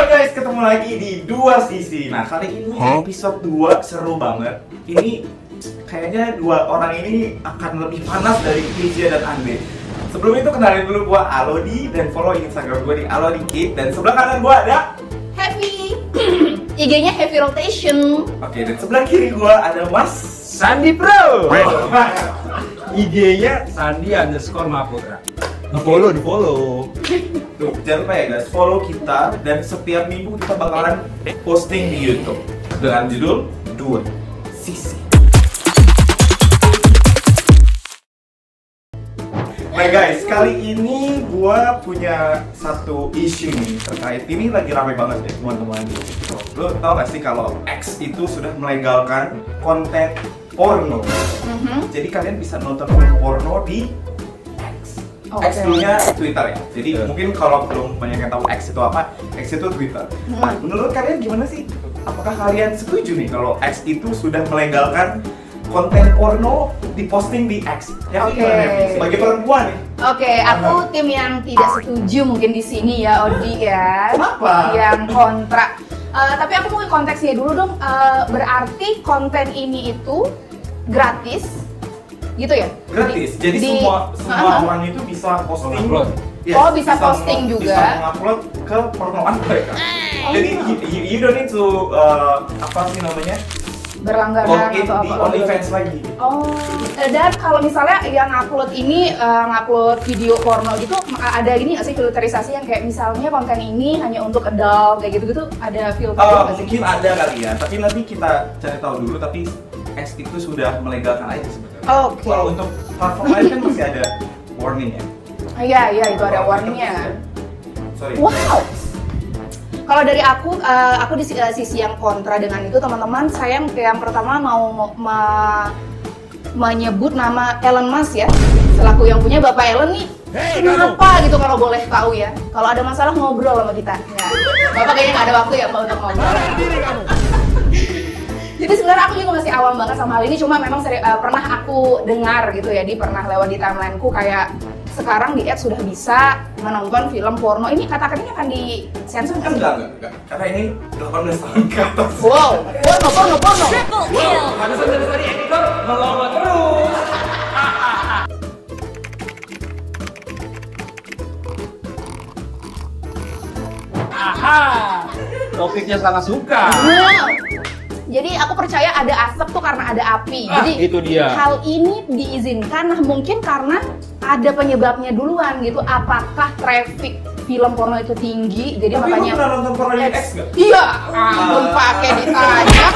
guys, ketemu lagi di Dua Sisi. Nah, kali ini episode 2 seru banget. Ini kayaknya dua orang ini akan lebih panas dari Kezia dan Andre. Sebelum itu kenalin dulu gua Alodi dan follow Instagram gua di alodikit, dan sebelah kanan gua ada Happy. IG-nya Heavy Rotation. Oke, dan sebelah kiri gua ada Mas Sandi Pro. IG-nya Sandi_Maputra. Di follow. Tuh, jangan lupa ya guys, follow kita, dan setiap minggu kita bakalan posting di YouTube dengan judul Dua Sisi. Nah guys, kali ini gua punya satu isu nih terkait ini, lagi rame banget deh teman-teman. Lo tau gak sih kalau X itu sudah melegalkan konten porno? Jadi kalian bisa nonton porno di X dulunya Twitter ya. Jadi mungkin kalau belum banyak yang tahu X itu apa, X itu Twitter. Nah, menurut kalian gimana sih? Apakah kalian setuju nih kalau X itu sudah melegalkan konten porno diposting di X? Sebagai perempuan nih. Oke, aku tim yang tidak setuju mungkin di sini ya, Odi ya. Kenapa? Yang kontra. Tapi aku mungkin konteksnya dulu dong. Berarti konten ini itu gratis, gitu ya? Gratis. Jadi semua orang itu bisa posting. Oh, bisa posting juga. Bisa mengupload ke pornoan mereka. Jadi you don't need to apa sih namanya? Berlangganan login atau di apa? OnlyFans lagi. Oh, dan kalau misalnya yang upload ini ngupload video porno gitu, ada ini nggak sih filterisasi yang kayak misalnya konten ini hanya untuk adult kayak gitu-gitu, ada filter nggak sih? Mungkin ada kali ya, tapi nanti kita cari tahu dulu. Tapi X itu sudah melegalkan aja sebetulnya. Oke. Kalau untuk platform lain kan masih ada warning ya. Iya, itu ada warningnya. Sorry. Wow. Kalau dari aku di sisi yang kontra dengan itu, teman-teman, saya yang pertama mau menyebut nama Elon Musk ya, selaku yang punya Bapak Elon nih. Kenapa gitu kalau boleh tahu ya? Kalau ada masalah ngobrol sama kita. Ya. Bapak kayaknya nggak ada waktu ya Mbak untuk ngobrol. Jadi sebenarnya aku juga masih awam banget sama hal ini, cuma memang pernah aku dengar gitu ya, pernah lewat di timelineku kayak sekarang di X sudah bisa menonton film porno. Ini kata-katanya akan disensor kan? Enggak. Karena ini 18 tahun ke atas. Wow, porno. Pantesan dari tadi editor melompat terus. Aha, topiknya sangat suka. Wow. Jadi aku percaya ada asap tuh karena ada api. Jadi itu dia. Hal ini diizinkan, nah mungkin karena ada penyebabnya duluan gitu. Apakah traffic film porno itu tinggi? Jadi Tapi makanya. lu pernah nonton porno di X nggak? Iya, ampun pakai ditanya.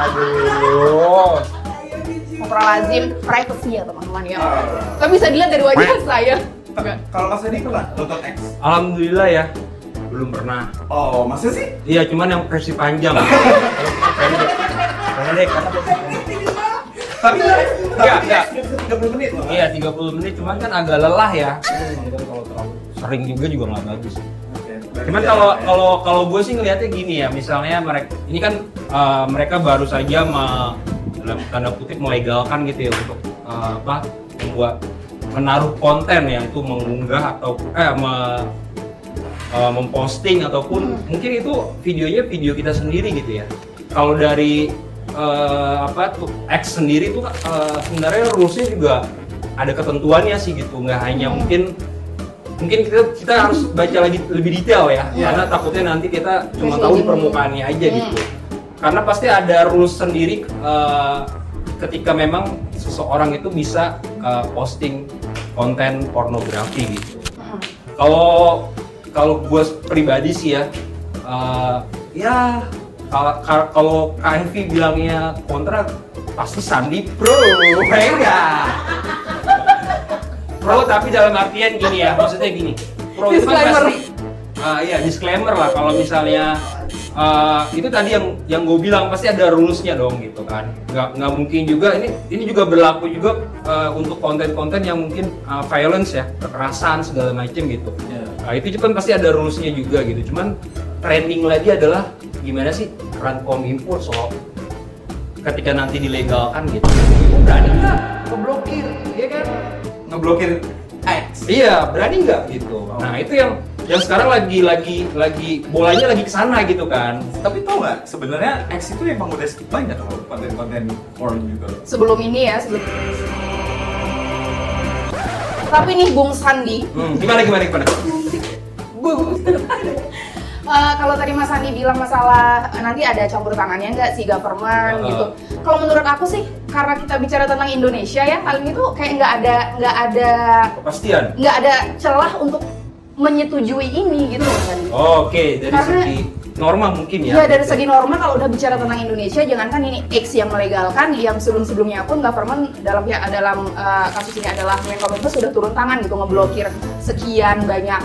Aduh. Lazim privacy ya teman-teman ya. Tapi bisa dilihat dari wajah saya. Kalau Mas Edi pernah nonton X? Alhamdulillah ya, belum pernah. Oh, masa sih? Iya, cuman yang versi panjang. Pendek karena Tapi Enggak. 30 menit loh. iya 30 menit, cuman kan agak lelah ya. Kalau terlalu sering juga nggak bagus. Cuman kalau gue sih ngelihatnya gini ya, misalnya ini kan mereka baru saja dalam tanda kutip melegalkan gitu ya untuk membuat menaruh konten yang itu mengunggah atau memposting ataupun mungkin itu video kita sendiri gitu ya. Kalau dari X sendiri tuh sebenarnya rulesnya juga ada ketentuannya sih gitu, nggak hanya mungkin kita harus baca lagi lebih detail ya, karena takutnya nanti kita cuma tahu di permukaannya aja gitu. Karena pasti ada rules sendiri ketika memang seseorang itu bisa posting konten pornografi gitu. Kalau gue pribadi sih ya, kalau KFV bilangnya kontra, pasti Sandi Pro, enggak? Pro tapi dalam artian gini ya, maksudnya gini. Pro itu kan pasti, disclaimer lah. Kalau misalnya itu tadi yang gue bilang pasti ada rulesnya dong gitu kan. Nggak mungkin juga ini juga berlaku juga untuk konten-konten yang mungkin violence ya, kekerasan segala macam gitu. Itu kan pasti ada rulesnya juga gitu. Cuman trending lagi adalah gimana sih peran Kominfo soal ketika nanti dilegalkan gitu. Berani nggak ngeblokir, ya kan? Ngeblokir X. Iya, berani nggak gitu. Nah itu yang yang sekarang lagi bolanya lagi ke sana gitu kan. Tapi tau nggak, sebenarnya X itu emang udah skip banyak loh konten-konten porn juga. Sebelum ini ya, Tapi nih Bung Sandi. Gimana? Kalau tadi Mas Sandi bilang masalah nanti ada campur tangannya nggak sih government gitu. Kalau menurut aku sih karena kita bicara tentang Indonesia ya, hal ini tuh kayak nggak ada kepastian. Nggak ada celah untuk menyetujui ini gitu loh kan. Oke, dari segi norma mungkin ya. Iya, dari segi norma kalau udah bicara tentang Indonesia, jangankan ini X yang melegalkan, yang sebelumnya pun government dalam kasus ini adalah Menkominfo sudah turun tangan gitu, ngeblokir sekian banyak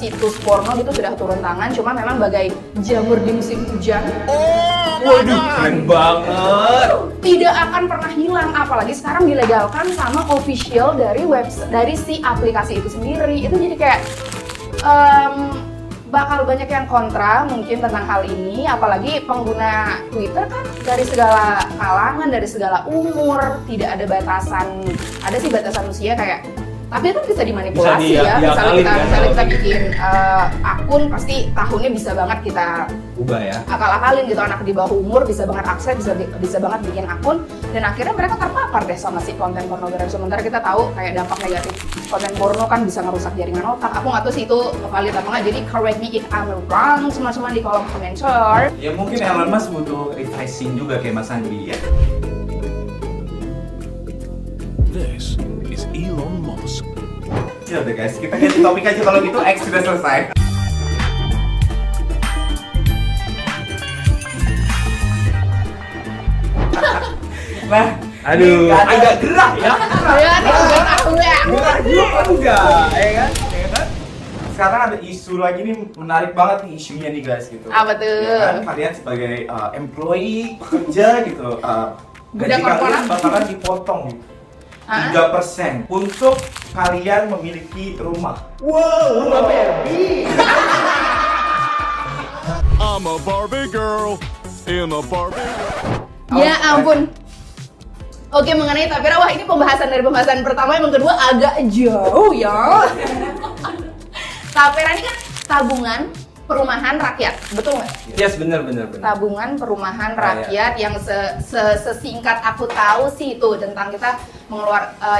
situs porno gitu sudah turun tangan. Cuma memang bagai jamur di musim hujan. Waduh, keren banget. Tidak akan pernah hilang, apalagi sekarang dilegalkan sama official dari si aplikasi itu sendiri. Itu jadi kayak bakal banyak yang kontra mungkin tentang hal ini, apalagi pengguna Twitter kan dari segala kalangan, dari segala umur, tidak ada batasan. Ada sih batasan usia kayak, tapi itu bisa dimanipulasi misalnya kita bikin akun, pasti tahunnya bisa banget kita ubah ya, akal-akalin gitu. Anak di bawah umur bisa banget akses, bisa banget bikin akun, dan akhirnya mereka terpapar deh sama si konten pornografi. Sementara kita tahu kayak dampak negatif konten porno kan bisa ngerusak jaringan otak. Aku nggak tahu sih itu valid apa nggak, jadi correct me if I'm wrong semua di kolom komentar. Ya mungkin Elon Musk butuh refreshing juga kayak Mas Sandi ya. This is Elon Musk. Ya udah guys, kita ganti topik aja kalau gitu. X sudah selesai. Nah, aduh, agak gerah ya. Ya nih aku ya. Enggak, ya kan? Sekarang ada isu lagi nih, menarik banget nih isunya nih guys gitu. Apa tuh? Ya kan, kalian sebagai employee, pekerja gitu, gaji kalian bakalan dipotong gitu. 3% untuk kalian memiliki rumah. Wow, rumah Barbie. I'm a Barbie girl in a Barbie world. Ya ampun. Oke, mengenai tapera, wah ini pembahasan pertama, yang kedua agak jauh ya. Tapera ini kan tabungan perumahan rakyat, betul nggak? Yes, benar. Tabungan perumahan rakyat yang sesingkat aku tahu sih itu tentang kita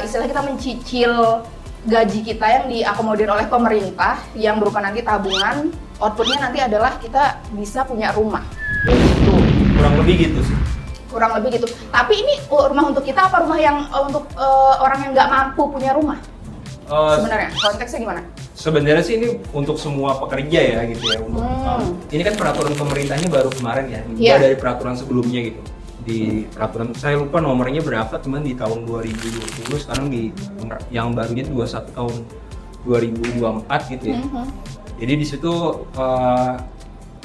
istilah kita mencicil gaji kita yang diakomodir oleh pemerintah, yang berupa nanti tabungan, outputnya nanti adalah kita bisa punya rumah. Itu kurang lebih gitu sih. Kurang lebih gitu. Tapi ini rumah untuk kita apa rumah yang untuk orang yang nggak mampu punya rumah? Sebenarnya konteksnya gimana? Sebenarnya sih ini untuk semua pekerja ya gitu ya. Ini kan peraturan pemerintahnya baru kemarin ya, dari peraturan sebelumnya gitu. Di peraturan saya lupa nomornya berapa, cuman di tahun 2020 sekarang yang barunya 21 tahun 2024 gitu ya. Jadi di situ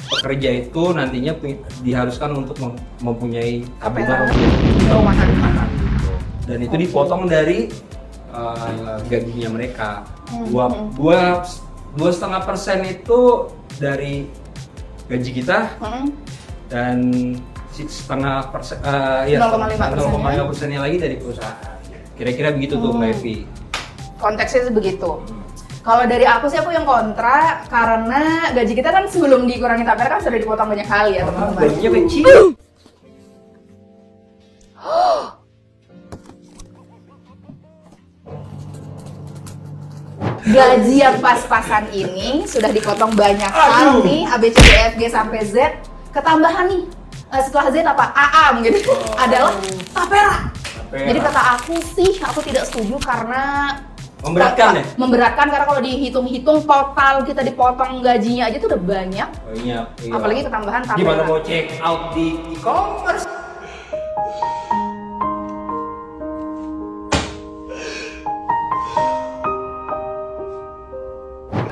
pekerja itu nantinya diharuskan untuk mempunyai tabungan perumahan gitu. Dan itu dipotong dari gajinya mereka. 2,5% itu dari gaji kita, dan 0,5%-nya lagi dari perusahaan. Kira-kira begitu tuh Mbak Evi. Konteksnya begitu. Kalau dari aku sih, aku yang kontra, karena gaji kita kan sebelum dikurangi tapera kan sudah dipotong banyak kali ya teman-teman. Gajinya kecil. Gaji yang pas-pasan ini sudah dipotong banyak kali, A, B, C, D, F, G sampai Z. Ketambahan nih, setelah Z apa? AA gitu, adalah tapera. Jadi kata aku sih, aku tidak setuju karena memberatkan ya? Memberatkan karena kalau dihitung-hitung total kita dipotong gajinya aja tuh udah banyak. Iya. Apalagi ketambahan tapera. Gimana mau check out di e-commerce?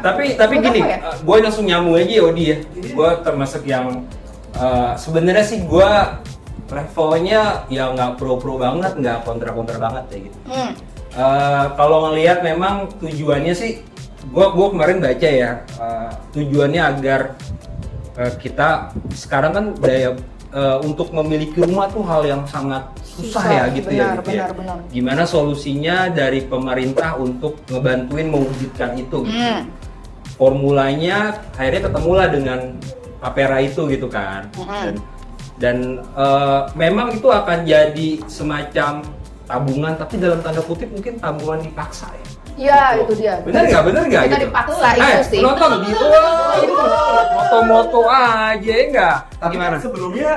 Tapi gini, gue langsung nyambung aja ya Odi ya. Gue termasuk yang sebenarnya sih gue levelnya ya nggak pro banget, nggak kontra banget ya gitu. Kalau ngelihat memang tujuannya sih, gue kemarin baca ya, tujuannya agar kita sekarang kan untuk memiliki rumah tuh hal yang sangat susah ya gitu. Benar. Gimana solusinya dari pemerintah untuk ngebantuin mewujudkan itu? Gitu. formulanya akhirnya ketemulah dengan tapera itu gitu kan. Dan memang itu akan jadi semacam tabungan, tapi dalam tanda kutip mungkin tabungan dipaksa ya. Iya, itu dia. Bener nggak? Kita Gitu? dipaksa itu sih. Penonton gitu, moto-moto aja enggak? Tapi Gimana? kan sebelumnya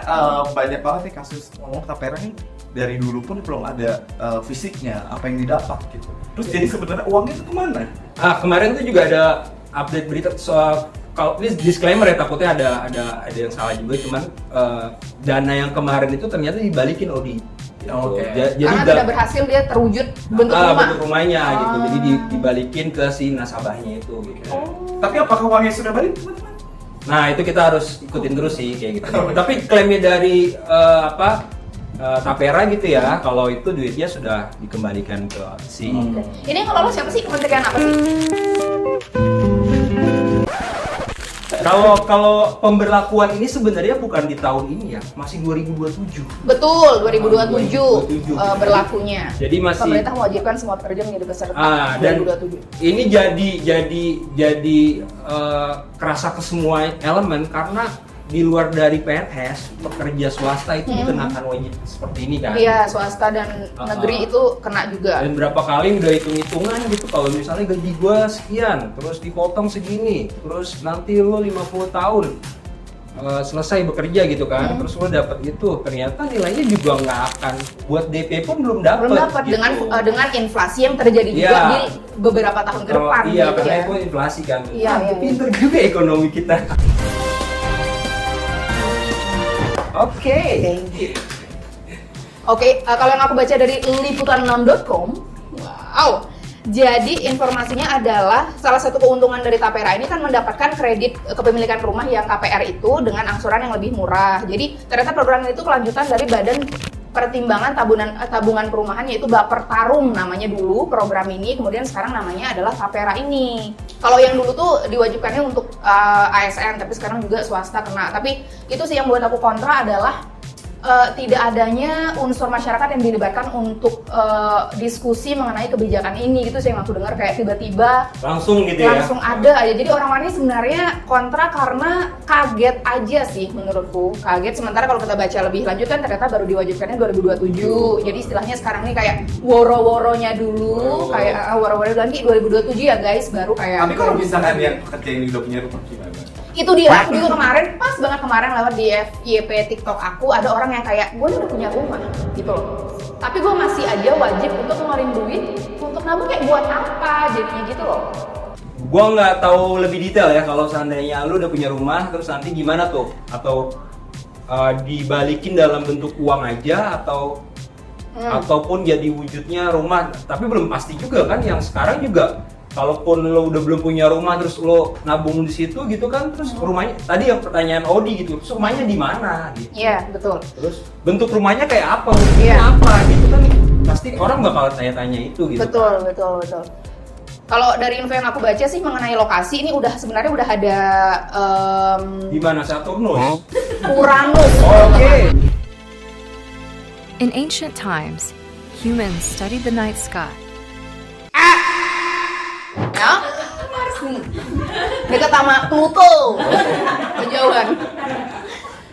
banyak banget nih kasus ngomong tapera nih dari dulu pun belum ada fisiknya apa yang didapat gitu. Terus jadi sebenarnya uangnya itu kemana? Kemarin tuh juga ada update berita soal, kalau ini disclaimer ya, takutnya ada yang salah juga, cuman dana yang kemarin itu ternyata dibalikin Odi. Oke. Jadi Karena tidak berhasil dia terwujud bentuk rumah. bentuk rumahnya gitu. Jadi dibalikin ke si nasabahnya itu gitu. Tapi apakah uangnya sudah balik teman-teman? Nah, itu kita harus ikutin terus sih kayak gitu. Tapi klaimnya dari Tapera gitu ya, kalau itu duitnya sudah dikembalikan ke si. Ini yang kalau siapa sih, kementerian apa sih? Kalau pemberlakuan ini sebenarnya bukan di tahun ini ya, masih 2027. Betul, 2027 2027. Berlakunya. Jadi masih pemerintah mewajibkan semua pekerja menjadi peserta dan 2027. ini jadi kerasa ke semua elemen, karena di luar dari PNS, pekerja swasta itu dikenakan wajib seperti ini kan. Iya, swasta dan negeri itu kena juga. Dan berapa kali udah hitung-hitungan gitu, kalau misalnya gaji gua sekian, terus dipotong segini, terus nanti lo 50 tahun selesai bekerja gitu kan, terus lo dapat itu, ternyata nilainya juga nggak akan, buat DP pun belum dapat. Belum dapat gitu. dengan inflasi yang terjadi juga di beberapa tahun ke depan. Iya, gitu karena ya. itu inflasi kan. Iya. Pinter juga ekonomi kita. Oke. Oke, kalau yang aku baca dari liputan6.com, wow. Jadi informasinya adalah salah satu keuntungan dari Tapera ini kan mendapatkan kredit kepemilikan rumah yang KPR itu dengan angsuran yang lebih murah. Jadi ternyata program itu kelanjutan dari Badan Pertimbangan Tabungan Perumahan, yaitu Bapertarum namanya dulu program ini, kemudian sekarang namanya adalah Tapera ini. Kalau yang dulu tuh diwajibkannya untuk ASN, tapi sekarang juga swasta kena. Tapi itu sih yang buat aku kontra adalah tidak adanya unsur masyarakat yang dilibatkan untuk diskusi mengenai kebijakan ini, gitu sih yang aku dengar, kayak tiba-tiba Langsung gitu ya. langsung ada aja. Jadi orang-orangnya sebenarnya kontra karena kaget aja sih menurutku. Kaget, sementara kalau kita baca lebih lanjut kan ternyata baru diwajibkannya 2027. Jadi istilahnya sekarang ini kayak woro-woronya dulu, kayak woro-woro lagi 2027 ya guys, baru kayak. Tapi kalau misalkan yang pekerja ini udah punya rumah gimana? Itu dia, aku juga kemarin, pas banget kemarin lewat di FYP TikTok aku, ada orang yang kayak, gue udah punya rumah, gitu loh. Tapi gue masih aja wajib untuk ngeluarin duit untuk nabung, kayak buat apa jadinya gitu loh. Gua nggak tahu lebih detail ya, kalau seandainya lu udah punya rumah, terus nanti gimana tuh? Atau dibalikin dalam bentuk uang aja, atau ataupun jadi wujudnya rumah. Tapi belum pasti juga kan, yang sekarang juga kalaupun lo udah belum punya rumah terus lo nabung di situ gitu kan, terus rumahnya tadi yang pertanyaan Odi gitu, terus rumahnya di mana gitu. Iya, betul. Terus bentuk rumahnya kayak apa, bentuknya apa gitu kan, pasti orang bakal tanya-tanya itu gitu. Betul. Kalau dari info yang aku baca sih mengenai lokasi ini sebenarnya udah ada Di mana? Saturnus? Uranus. Oke. In ancient times, humans studied the night sky. Ya, dekat sama Pluto, kejauhan.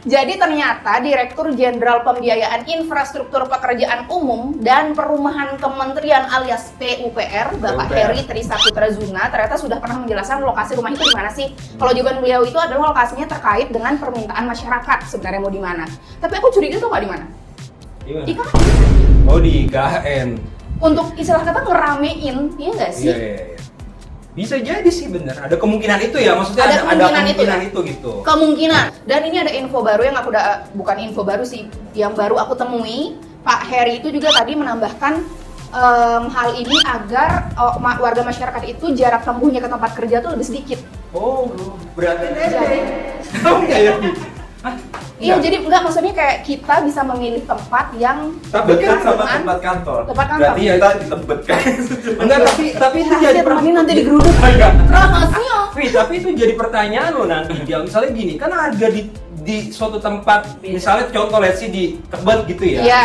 Jadi ternyata Direktur Jenderal Pembiayaan Infrastruktur Pekerjaan Umum dan Perumahan Kementerian alias PUPR, Bapak Heri Trisaputra Zuna, ternyata sudah pernah menjelaskan lokasi rumah itu di mana sih. Kalau jawaban beliau itu adalah lokasinya terkait dengan permintaan masyarakat sebenarnya mau di mana. Tapi aku curiga tuh nggak di mana? Di KN. Oh, di KN. Untuk istilah kata ngeramein, iya nggak sih? Iya. Bisa jadi sih, bener. Ada kemungkinan itu ya, maksudnya Ada kemungkinan itu gitu. Kemungkinan. Dan ini ada info baru yang aku bukan info baru sih, yang baru aku temui. Pak Heri itu juga tadi menambahkan hal ini agar warga masyarakat itu jarak tempuhnya ke tempat kerja tuh lebih sedikit. Oh, berarti Jadi, tahu nggak ya? iya, jadi enggak, maksudnya kayak kita bisa memilih tempat yang Dekat sama dengan tempat kantor. tempat kantor. Berarti kita ditebetkan. Enggak, tapi itu jadi teman ini nanti digeruduk. Enggak. Rahasia. Tapi itu jadi pertanyaan lo nanti. Ya, misalnya gini, kan ada di suatu tempat, misalnya contoh let's say di Tebet gitu ya. Iya.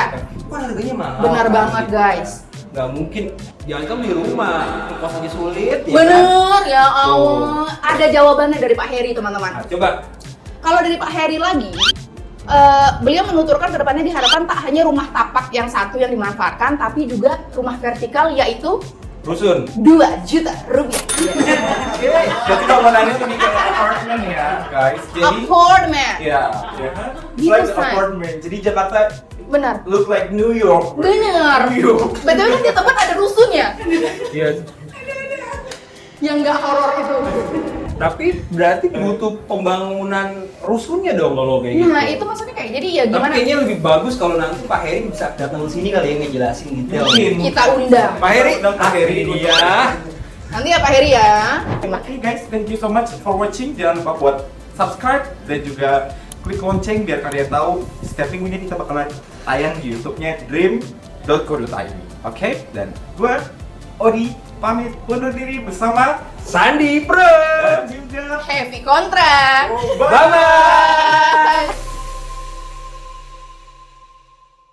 Wah, harganya mahal. Benar banget guys. nggak mungkin. Jangan kan beli rumah, kos aja sulit. Ya Bener, kan? ya Allah. Ada jawabannya dari Pak Heri, teman-teman. Nah, coba. Kalau dari Pak Heri lagi, beliau menuturkan ke depannya diharapkan tak hanya rumah tapak yang satu yang dimanfaatkan, tapi juga rumah vertikal, yaitu Rusun. 2 juta rupiah. Jadi bangunannya lebih ke apartemen ya, guys. Jadi Apartment. ya, ya kan? Gitu, Like San. apartment. Jadi Jakarta Benar. look like New York. Bener. New York. Betul kan di tempat ada rusunnya, Iya. yang nggak horor itu. Tapi berarti butuh pembangunan rusunnya dong kalau kayak gitu. Nah itu maksudnya kayak jadi ya Tapi gimana? kayaknya lebih bagus kalau nanti Pak Heri bisa datang ke sini kali ya ngejelasin detail. Mungkin. Kita undang. Pak Heri, Pak Heri dia. Nanti ya Pak Heri ya. Oke guys, thank you so much for watching. Jangan lupa buat subscribe dan juga klik lonceng biar kalian tahu setiap minggu ini kita bakalan tayang di YouTube-nya dream.co.id. Oke, dan gue Odi pamit undur diri bersama Sandi Pro. dan juga Heavy kontrak. bye. Bye.